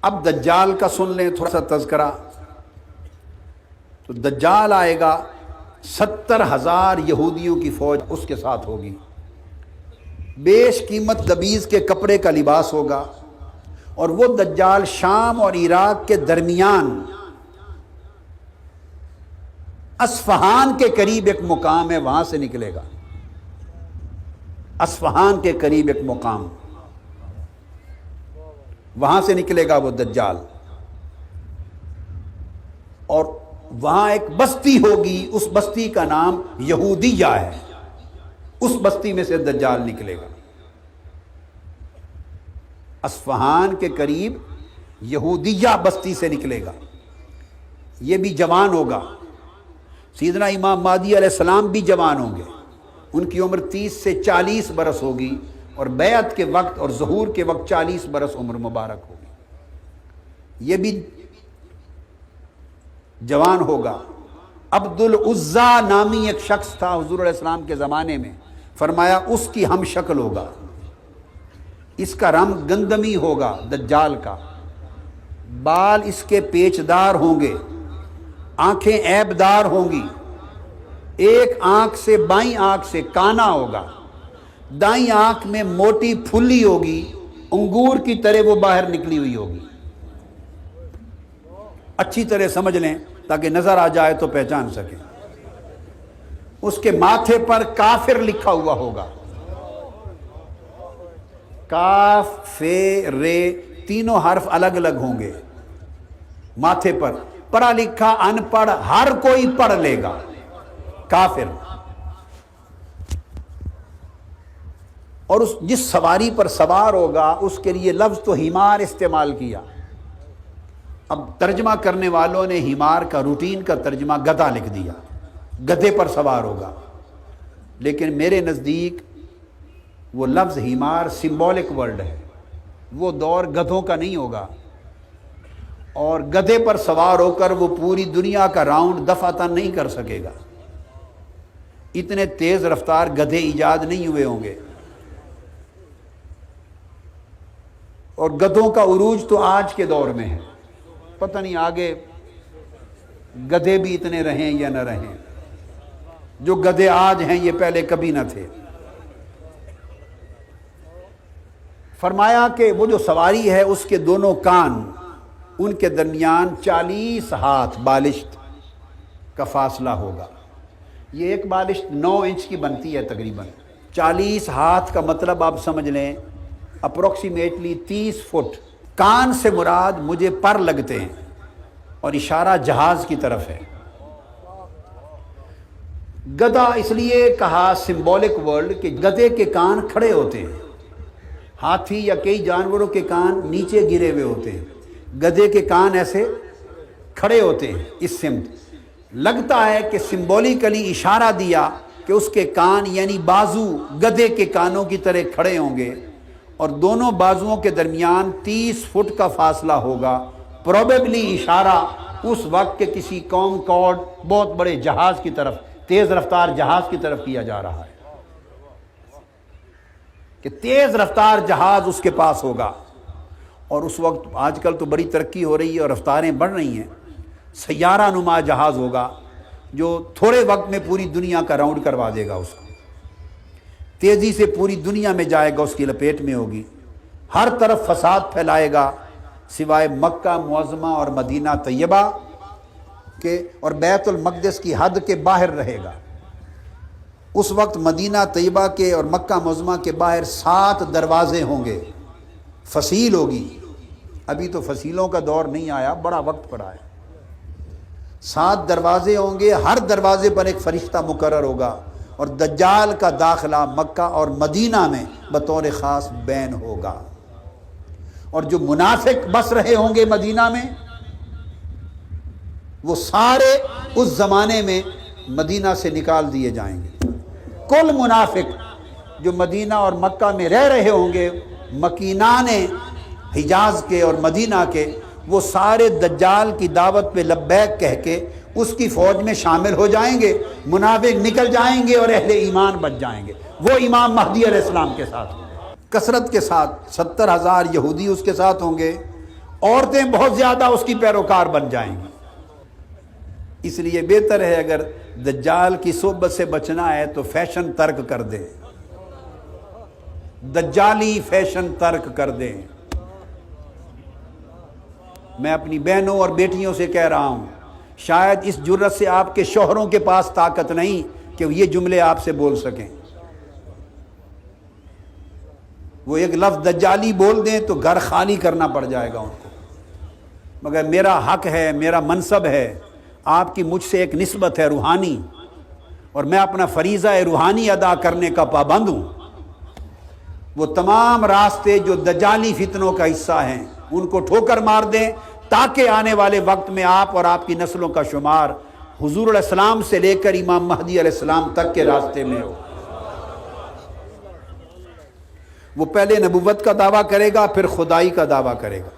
اب دجال کا سن لیں تھوڑا سا تذکرہ. تو دجال آئے گا، 70,000 یہودیوں کی فوج اس کے ساتھ ہوگی، بیش قیمت دبیز کے کپڑے کا لباس ہوگا، اور وہ دجال شام اور عراق کے درمیان اصفہان کے قریب ایک مقام ہے، وہاں سے نکلے گا. اصفہان کے قریب ایک مقام، وہاں سے نکلے گا وہ دجال، اور وہاں ایک بستی ہوگی، اس بستی کا نام یہودیہ ہے، اس بستی میں سے دجال نکلے گا. اصفہان کے قریب یہودیہ بستی سے نکلے گا. یہ بھی جوان ہوگا. سیدنا امام مہدی علیہ السلام بھی جوان ہوں گے، ان کی عمر 30 سے 40 برس ہوگی، اور بیعت کے وقت اور ظہور کے وقت 40 برس عمر مبارک ہوگی. یہ بھی جوان ہوگا. عبد العزیٰ نامی ایک شخص تھا حضور علیہ السلام کے زمانے میں، فرمایا اس کی ہم شکل ہوگا، اس کا رنگ گندمی ہوگا دجال کا، بال اس کے پیچدار ہوں گے، آنکھیں عیبدار ہوں گی، ایک آنکھ سے بائیں آنکھ سے کانا ہوگا، دائیں آنکھ میں موٹی پھلی ہوگی، انگور کی طرح وہ باہر نکلی ہوئی ہوگی. اچھی طرح سمجھ لیں تاکہ نظر آ جائے تو پہچان سکیں. اس کے ماتھے پر کافر لکھا ہوا ہوگا، کاف فے رے تینوں حرف الگ الگ ہوں گے ماتھے پر. پڑھا لکھا ان پڑھ ہر کوئی پڑھ لے گا کافر. اور جس سواری پر سوار ہوگا اس کے لیے لفظ تو حمار استعمال کیا. اب ترجمہ کرنے والوں نے حمار کا روٹین کا ترجمہ گدھا لکھ دیا، گدھے پر سوار ہوگا. لیکن میرے نزدیک وہ لفظ حمار سمبولک ورڈ ہے، وہ دور گدھوں کا نہیں ہوگا، اور گدھے پر سوار ہو کر وہ پوری دنیا کا راؤنڈ دفعتاً نہیں کر سکے گا. اتنے تیز رفتار گدھے ایجاد نہیں ہوئے ہوں گے، اور گدھوں کا عروج تو آج کے دور میں ہے، پتہ نہیں آگے گدھے بھی اتنے رہیں یا نہ رہیں. جو گدھے آج ہیں یہ پہلے کبھی نہ تھے. فرمایا کہ وہ جو سواری ہے اس کے دونوں کان، ان کے درمیان 40 ہاتھ بالشت کا فاصلہ ہوگا. یہ ایک بالشت 9 انچ کی بنتی ہے تقریباً. 40 ہاتھ کا مطلب آپ سمجھ لیں اپروکسیمیٹلی 30 فٹ. کان سے مراد مجھے پر لگتے ہیں، اور اشارہ جہاز کی طرف ہے. گدھا اس لیے کہا سمبولک ورڈ کہ گدھے کے کان کھڑے ہوتے ہیں، ہاتھی یا کئی جانوروں کے کان نیچے گرے ہوئے ہوتے ہیں، گدھے کے کان ایسے کھڑے ہوتے ہیں اس سمت. لگتا ہے کہ سمبولیکلی اشارہ دیا کہ اس کے کان یعنی بازو گدھے کے کانوں کی طرح کھڑے ہوں گے، اور دونوں بازوؤں کے درمیان 30 فٹ کا فاصلہ ہوگا. پروبیبلی اشارہ اس وقت کے کسی قوم کوڈ بہت بڑے جہاز کی طرف، تیز رفتار جہاز کی طرف کیا جا رہا ہے، کہ تیز رفتار جہاز اس کے پاس ہوگا. اور اس وقت آج کل تو بڑی ترقی ہو رہی ہے اور رفتاریں بڑھ رہی ہیں، سیارہ نما جہاز ہوگا جو تھوڑے وقت میں پوری دنیا کا راؤنڈ کروا دے گا. اس کو تیزی سے پوری دنیا میں جائے گا، اس کی لپیٹ میں ہوگی، ہر طرف فساد پھیلائے گا سوائے مکہ معظمہ اور مدینہ طیبہ کے، اور بیت المقدس کی حد کے باہر رہے گا. اس وقت مدینہ طیبہ کے اور مکہ معظمہ کے باہر 7 دروازے ہوں گے، فصیل ہوگی. ابھی تو فصیلوں کا دور نہیں آیا، بڑا وقت پڑا ہے. 7 دروازے ہوں گے، ہر دروازے پر ایک فرشتہ مقرر ہوگا، اور دجال کا داخلہ مکہ اور مدینہ میں بطور خاص بین ہوگا. اور جو منافق بس رہے ہوں گے مدینہ میں، وہ سارے اس زمانے میں مدینہ سے نکال دیے جائیں گے. کل منافق جو مدینہ اور مکہ میں رہ رہے ہوں گے، مکینان حجاز کے اور مدینہ کے، وہ سارے دجال کی دعوت پہ لبیک کہہ کے اس کی فوج میں شامل ہو جائیں گے. منافق نکل جائیں گے اور اہل ایمان بچ جائیں گے. وہ امام مہدی علیہ السلام کے ساتھ ہوں گے، کثرت کے ساتھ 70,000 یہودی اس کے ساتھ ہوں گے، عورتیں بہت زیادہ اس کی پیروکار بن جائیں گی۔ اس لیے بہتر ہے اگر دجال کی صحبت سے بچنا ہے تو فیشن ترک کر دیں، دجالی فیشن ترک کر دیں۔ میں اپنی بہنوں اور بیٹیوں سے کہہ رہا ہوں، شاید اس جرت سے آپ کے شوہروں کے پاس طاقت نہیں کہ وہ یہ جملے آپ سے بول سکیں۔ وہ ایک لفظ دجالی بول دیں تو گھر خالی کرنا پڑ جائے گا ان کو، مگر میرا حق ہے، میرا منصب ہے، آپ کی مجھ سے ایک نسبت ہے روحانی، اور میں اپنا فریضہ روحانی ادا کرنے کا پابند ہوں۔ وہ تمام راستے جو دجالی فتنوں کا حصہ ہیں ان کو ٹھوکر مار دیں، تاکہ آنے والے وقت میں آپ اور آپ کی نسلوں کا شمار حضور علیہ السلام سے لے کر امام مہدی علیہ السلام تک کے راستے میں ہو۔ وہ پہلے نبوت کا دعویٰ کرے گا، پھر خدائی کا دعویٰ کرے گا۔